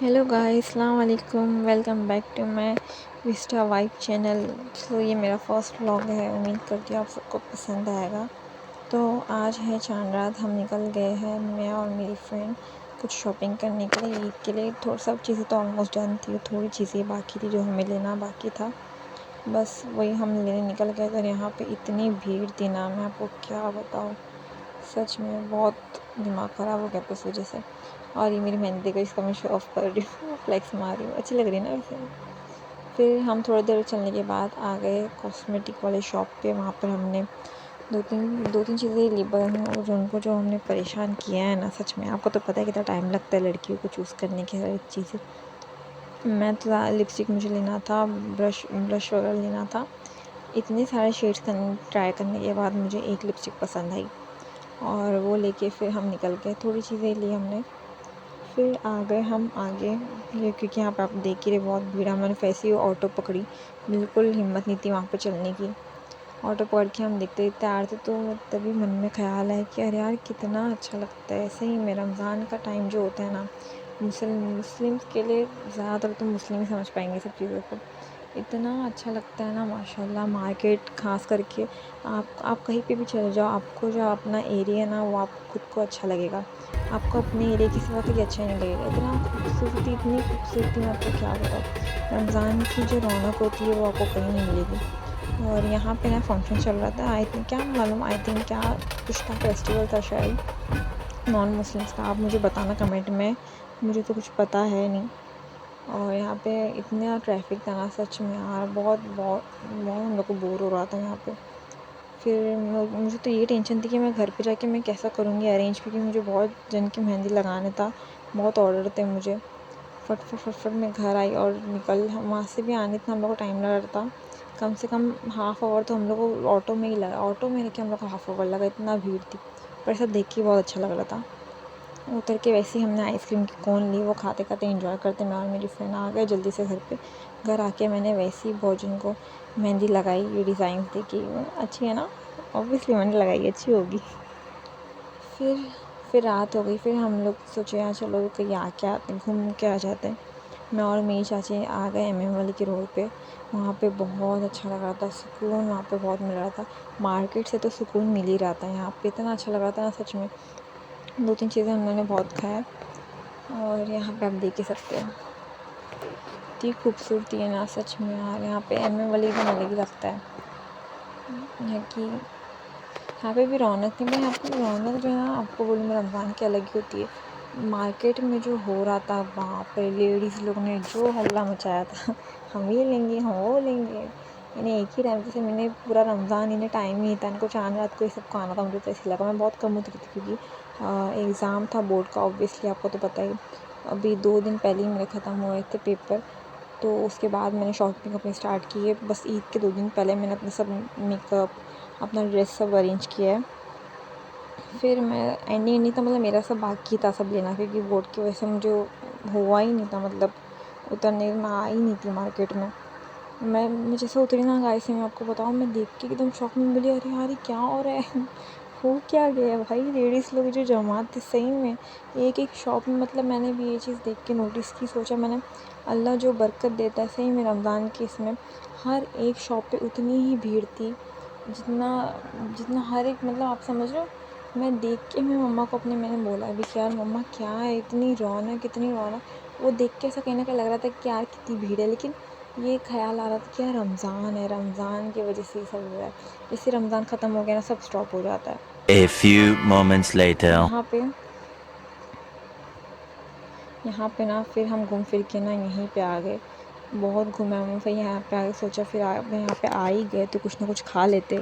Hello guys, अस्सलाम वालेकुम। Welcome back to my vista vibe channel. ये मेरा फर्स्ट व्लॉग है। उम्मीद करती हूँ आप सबको पसंद आएगा। तो आज है चांद रात, हम निकल गए हैं, मैं और मेरी फ्रेंड, कुछ शॉपिंग करने के लिए। ईद के लिए सब चीज़ें तो ऑलमोस्ट डन थी, थोड़ी चीज़ें बाकी थी जो हमें लेना बाकी था, बस वही हम लेने निकल गए। तो यहाँ पे इतनी भीड़ थी ना, मैं आपको क्या बताऊँ, सच में बहुत दिमाग ख़राब हो गया था इस वजह से। और ये मेरी मेहंदी देखो, इसका मैं शो ऑफ़ कर रही हूँ, फ्लेक्स मार रही हूँ, अच्छी लग रही है ना वैसे। फिर हम थोड़ी देर चलने के बाद आ गए कॉस्मेटिक वाले शॉप पे। वहाँ पर हमने दो तीन चीज़ें ली, पर जो हमने परेशान किया है ना, सच में आपको तो पता है कितना टाइम लगता है लड़कियों को चूज़ करने की हर एक चीज़ें। मैं तो लिपस्टिक मुझे लेना था, ब्रश ब्लश वगैरह लेना था। इतने सारे शेड्स ट्राई करने के बाद मुझे एक लिपस्टिक पसंद आई और वो लेके फिर हम निकल गए। थोड़ी चीज़ें ली हमने, फिर आ गए हम आगे। ये क्योंकि यहाँ पे आप देख ही रहे, बहुत भीड़। मैंने वैसे ही ऑटो पकड़ी, बिल्कुल हिम्मत नहीं थी वहाँ पे चलने की। ऑटो पकड़ के हम देखते देखते आ रहे थे, तो तभी मन में ख़्याल आया कि अरे यार कितना अच्छा लगता है। ऐसे ही में रमज़ान का टाइम जो होता है ना, मुस्लिम्स के लिए ज़्यादातर तो मुस्लिम ही समझ पाएंगे सब चीज़ों को। इतना अच्छा लगता है ना माशाल्लाह। मार्केट ख़ास करके आप कहीं पे भी चले जाओ, आपको जो अपना एरिया है ना, वो आप खुद को अच्छा लगेगा। आपको अपने एरिया के सिवा कहीं अच्छा नहीं लगेगा। इतनी खूबसूरती मैं आपको क्या बताऊँ। रमज़ान की जो रौनक होती है वो आपको कहीं नहीं मिलेगी। और यहाँ पे ना फंक्शन चल रहा था, आई थिंक, क्या मालूम, आई थिंक क्या कुछ था, फेस्टिवल था शायद नॉन मुस्लिम्स का। आप मुझे बताना कमेंट में, मुझे तो कुछ पता है नहीं। और यहाँ पे इतना ट्रैफिक था ना, सच में यार, बहुत बहुत बहुत हम लोग को बोर हो रहा था यहाँ पे। फिर मुझे तो ये टेंशन थी कि मैं घर पे जाके मैं कैसा करूँगी अरेंज, क्योंकि मुझे बहुत जन की मेहंदी लगाने था, बहुत ऑर्डर थे मुझे। फट मैं घर आई और वहाँ से भी आने इतना हम लोग को टाइम लग रहा था। कम से कम हाफ़ आवर तो हम लोग को ऑटो में ही लगा। ऑटो में रह के हम लोग को हाफ़ आवर लगा, इतना भीड़ थी। पर सब देख के बहुत अच्छा लग रहा था। उतर के वैसे ही हमने आइसक्रीम की कोन ली, वो खाते खाते एंजॉय करते मैं और मेरी फ्रेंड आ गए जल्दी से घर पे। घर आके मैंने वैसे ही भोजन को मेहंदी लगाई। ये डिज़ाइन देखी अच्छी है ना, ऑब्वियसली मैंने लगाई, अच्छी होगी। फिर फिर रात हो गई। फिर हम लोग सोचे यार चलो कहीं आके आते हैं, घूम के आ जाते हैं। मैं और मेरी चाची आ गए एमएम वाली के रोड पे। वहाँ पे बहुत अच्छा लग रहा था, सुकून वहाँ पे बहुत मिल रहा था। मार्केट से तो सुकून मिल ही रहा था, यहाँ पे इतना अच्छा लग रहा था ना, सच में। दो तीन चीज़ें हम लोगों ने बहुत खाया। और यहाँ पे आप देख ही सकते हो, इतनी खूबसूरती है ना, सच में यार। यहाँ पे एमएम वाली भी अलग ही लगता है। यहाँ की यहाँ पे भी रौनक नहीं, मैं यहाँ पे रौनक जो है ना, आपको बोलूँ मैं, रमज़ान की अलग ही होती है। मार्केट में जो हो रहा था, बाप रे, लेडीज़ लोग ने जो हल्ला मचाया था हम ये लेंगे, हम वो लेंगे। इन्हें एक ही टाइम, जैसे मैंने पूरा रमज़ान, इन्हें टाइम ही था, इनको चांद रात को ये सब खाना था। मुझे तो ऐसे लगा, मैं बहुत कम उतरी थी क्योंकि एग्ज़ाम था बोर्ड का, ऑब्वियसली आपको तो पता ही। अभी 2 दिन पहले ही मेरे ख़त्म हुए थे पेपर, तो उसके बाद मैंने शॉपिंग अपनी स्टार्ट की है। बस ईद के 2 दिन पहले मैंने अपना सब मेकअप, अपना ड्रेस सब अरेंज किया है। फिर मैं एंडिंग था, मतलब मेरा सब बाकी था सब लेना, क्योंकि बोर्ड की वजह से मुझे हुआ ही नहीं था, मतलब उतरने में आई नहीं थी मार्केट में। मैं जैसे उतरी ना गाय से, मैं आपको बताऊँ, मैं देख के एकदम शॉक में बोली, अरे यार ये क्या हो रहा है हो क्या गया है भाई। लेडीज़ लोग जो जमात थे सही में, एक एक शॉप में, मतलब मैंने भी ये चीज़ देख के नोटिस की, सोचा मैंने अल्लाह जो बरकत देता है सही में रमज़ान के इसमें, हर एक शॉप पे उतनी ही भीड़ थी जितना जितना हर एक, मतलब आप समझ रहे हो। मैं देख के, मैं मम्मा को अपने मैंने बोला भी कि यार मम्मा क्या है, इतनी रौनक, इतनी रौनक। वो देख के ऐसा कहीं ना कहीं लग रहा था कि यार कितनी भीड़ है, लेकिन ये ख़्याल आ रहा था कि यार रमज़ान है, रमज़ान की वजह से ये सब हो रहा है। जैसे रमज़ान ख़त्म हो गया ना, सब स्टॉप हो जाता है। A few moments later. यहाँ पे यहाँ पे ना फिर हम घूम फिर के ना यहीं पे आ गए। बहुत घूमे हम, फिर यहाँ पे आके सोचा, फिर यहाँ पे आ ही गए तो कुछ ना कुछ खा लेते।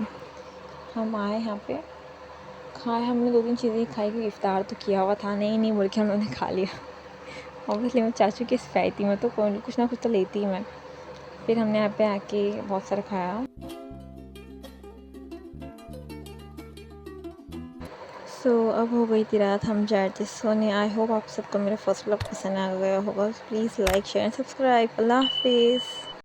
हम आए यहाँ पे, खाए हमने 2 3 चीज़ें ही खाई, क्योंकि इफ्तार तो किया हुआ था नहीं, नहीं बोल के हम लोगों ने खा लिया। ऑब्वियसली मैं चाचू की सिफाई थी, मैं तो कुछ ना कुछ तो लेती ही मैं। फिर हमने यहाँ पे आके बहुत सारा खाया। अब हो गई थी रात, हम जा रहे थे सोने। आई होप आप सबको मेरा फर्स्ट व्लॉग पसंद आ गया होगा। Please like share and subscribe. अल्लाह हाफिज़।